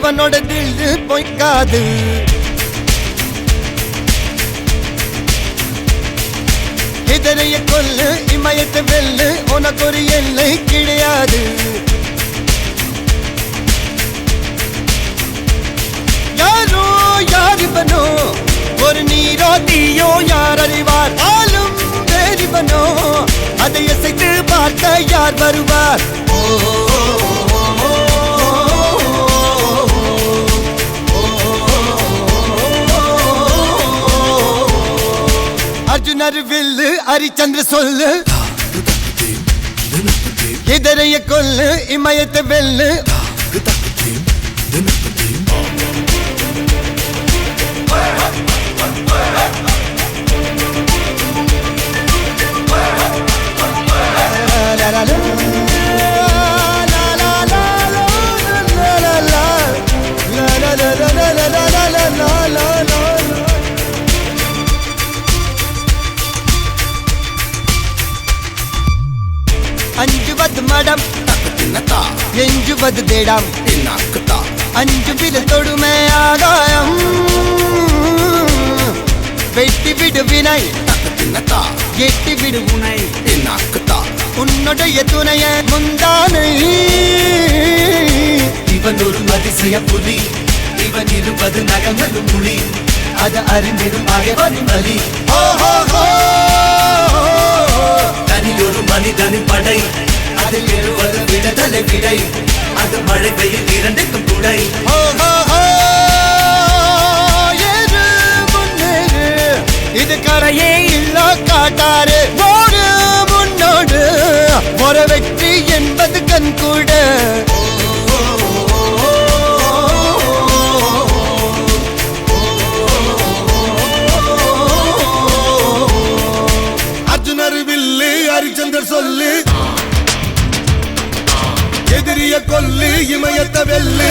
இவனோட தில்லு பொய்க்காது. எதிரைய கொல்லு இமயத்தை வெல்லு உனக்கு ஒரு எல்லை கிடையாது. யாரோ யார் இவனோ ஒரு நீரோ தீயோ யார் அறிவார். ஆளும் வேறிவனோ அதை இசைத்து பார்க்க யார் வருவார். அர்ஜுனர் வில்லு ஹரிச்சந்திர சொல்லு எதிரைய கொல்லு இமயத்தை வெல்லு. அஞ்சுவது மடம் எஞ்சுவது தேடம். அஞ்சு வித தொடுமை ஆதாயம் வெட்டி விடு வினை எட்டி விடு உனை. உன்னுடைய துணைய முந்தானை இவன் ஒரு அதிசய புலி. இவன் இருப்பது நகங்களும் மொழி. அது அறிந்திடும் அகைவரும் வலி. தனி ஒரு மனிதனின் படை. அதில் எழுவது விடுதலை விடை. அது மழை பெய்யும் இரண்டுக்கும் குடை. இது கரையே இல்ல காட்டாரு ஓடு முன்னோடு ஒரு வெற்றி என்பது கண் கூட. அர்ஜுனர் வில்லு ஹரிச்சந்தர் சொல்லு எதிரிய கொல்லு இமயத்தை வெல்லு.